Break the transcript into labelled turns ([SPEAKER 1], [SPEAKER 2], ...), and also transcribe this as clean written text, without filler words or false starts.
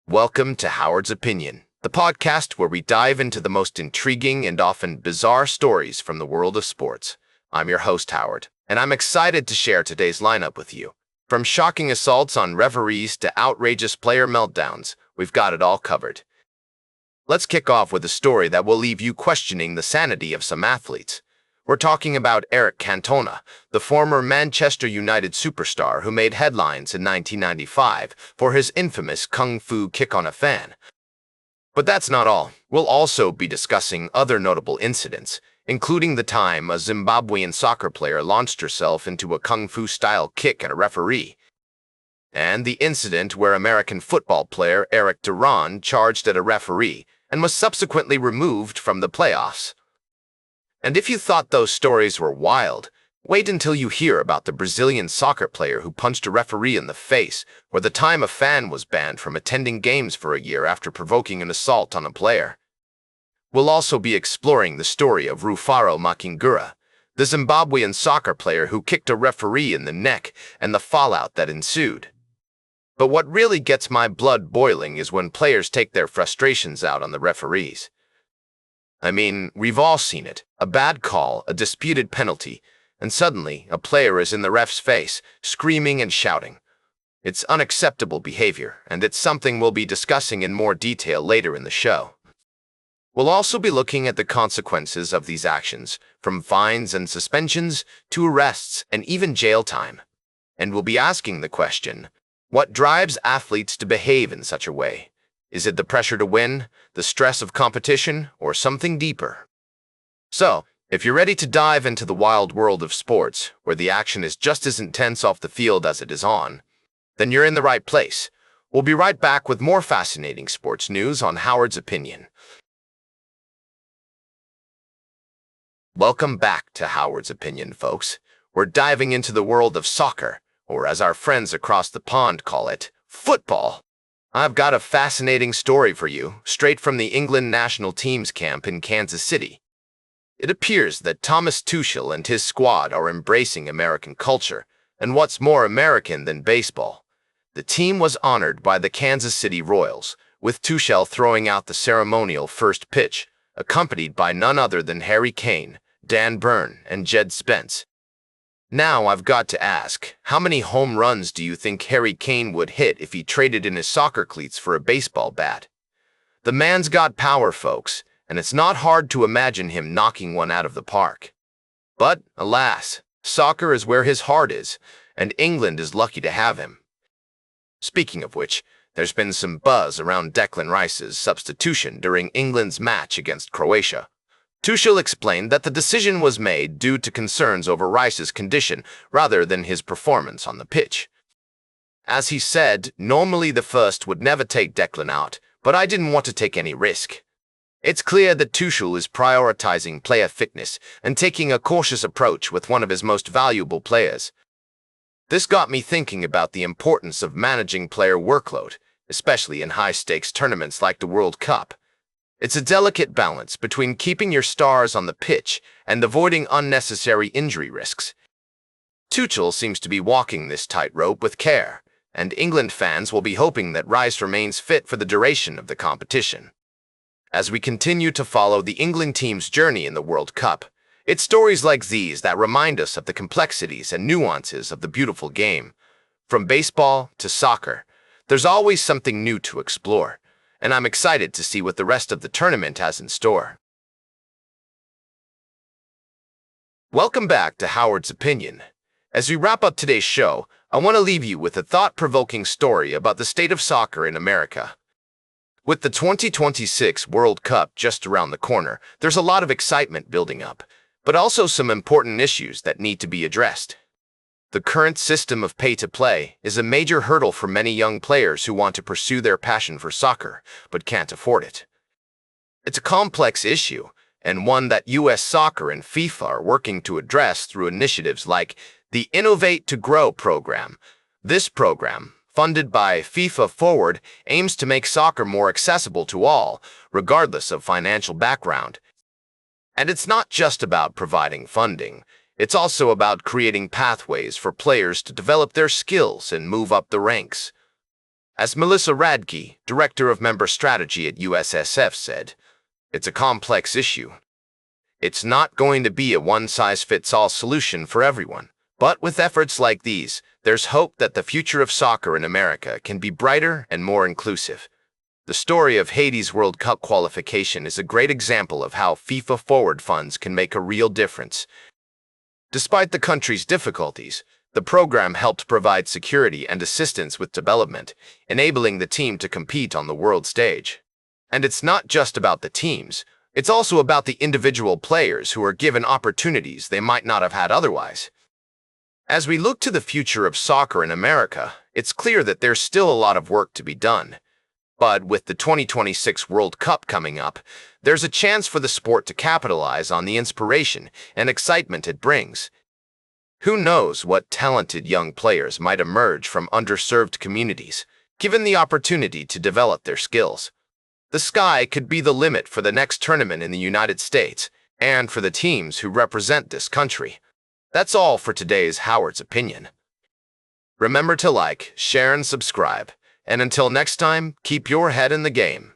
[SPEAKER 1] Welcome to Howard's Opinion, the podcast where we dive into the most intriguing and often bizarre stories from the world of sports. I'm your host, Howard, and I'm excited to share today's lineup with you. From shocking assaults on referees to outrageous player meltdowns, we've got it all covered. Let's kick off with a story that will leave you questioning the sanity of some athletes. We're talking about Eric Cantona, the former Manchester United superstar who made headlines in 1995 for his infamous kung fu kick on a fan. But that's not all. We'll also be discussing other notable incidents, including the time a Zimbabwean soccer player launched herself into a kung fu-style kick at a referee, and the incident where American football player Eric Duran charged at a referee and was subsequently removed from the playoffs. And if you thought those stories were wild, wait until you hear about the Brazilian soccer player who punched a referee in the face, or the time a fan was banned from attending games for a year after provoking an assault on a player. We'll also be exploring the story of Rufaro Makingura, the Zimbabwean soccer player who kicked a referee in the neck, and the fallout that ensued. But what really gets my blood boiling is when players take their frustrations out on the referees. I mean, we've all seen it. A bad call, a disputed penalty, and suddenly a player is in the ref's face, screaming and shouting. It's unacceptable behavior, and it's something we'll be discussing in more detail later in the show. We'll also be looking at the consequences of these actions, from fines and suspensions to arrests and even jail time. And we'll be asking the question, what drives athletes to behave in such a way? Is it the pressure to win, the stress of competition, or something deeper? So, if you're ready to dive into the wild world of sports, where the action is just as intense off the field as it is on, then you're in the right place. We'll be right back with more fascinating sports news on Howard's Opinion. Welcome back to Howard's Opinion, folks. We're diving into the world of soccer, or as our friends across the pond call it, football. I've got a fascinating story for you, straight from the England national team's camp in Kansas City. It appears that Thomas Tuchel and his squad are embracing American culture, and what's more American than baseball? The team was honored by the Kansas City Royals, with Tuchel throwing out the ceremonial first pitch, accompanied by none other than Harry Kane, Dan Burn, and Jed Spence. Now I've got to ask, how many home runs do you think Harry Kane would hit if he traded in his soccer cleats for a baseball bat? The man's got power, folks, and it's not hard to imagine him knocking one out of the park. But, alas, soccer is where his heart is, and England is lucky to have him. Speaking of which, there's been some buzz around Declan Rice's substitution during England's match against Croatia. Tuchel explained that the decision was made due to concerns over Rice's condition rather than his performance on the pitch. As he said, normally the first would never take Declan out, but I didn't want to take any risk. It's clear that Tuchel is prioritizing player fitness and taking a cautious approach with one of his most valuable players. This got me thinking about the importance of managing player workload, especially in high-stakes tournaments like the World Cup. It's a delicate balance between keeping your stars on the pitch and avoiding unnecessary injury risks. Tuchel seems to be walking this tightrope with care, and England fans will be hoping that Rice remains fit for the duration of the competition. As we continue to follow the England team's journey in the World Cup, it's stories like these that remind us of the complexities and nuances of the beautiful game. From baseball to soccer, there's always something new to explore, and I'm excited to see what the rest of the tournament has in store. Welcome back to Howard's Opinion. As we wrap up today's show, I want to leave you with a thought-provoking story about the state of soccer in America. With the 2026 World Cup just around the corner, there's a lot of excitement building up, but also some important issues that need to be addressed. The current system of pay-to-play is a major hurdle for many young players who want to pursue their passion for soccer, but can't afford it. It's a complex issue, and one that U.S. Soccer and FIFA are working to address through initiatives like the Innovate to Grow program. This program, funded by FIFA Forward, aims to make soccer more accessible to all, regardless of financial background. And it's not just about providing funding. It's also about creating pathways for players to develop their skills and move up the ranks. As Melissa Radke, Director of Member Strategy at USSF, said, "It's a complex issue. It's not going to be a one-size-fits-all solution for everyone. But with efforts like these, there's hope that the future of soccer in America can be brighter and more inclusive." The story of Haiti's World Cup qualification is a great example of how FIFA Forward funds can make a real difference. Despite the country's difficulties, the program helped provide security and assistance with development, enabling the team to compete on the world stage. And it's not just about the teams, it's also about the individual players who are given opportunities they might not have had otherwise. As we look to the future of soccer in America, it's clear that there's still a lot of work to be done. But with the 2026 World Cup coming up, there's a chance for the sport to capitalize on the inspiration and excitement it brings. Who knows what talented young players might emerge from underserved communities, given the opportunity to develop their skills. The sky could be the limit for the next tournament in the United States, and for the teams who represent this country. That's all for today's Howard's Opinion. Remember to like, share, and subscribe. And until next time, keep your head in the game.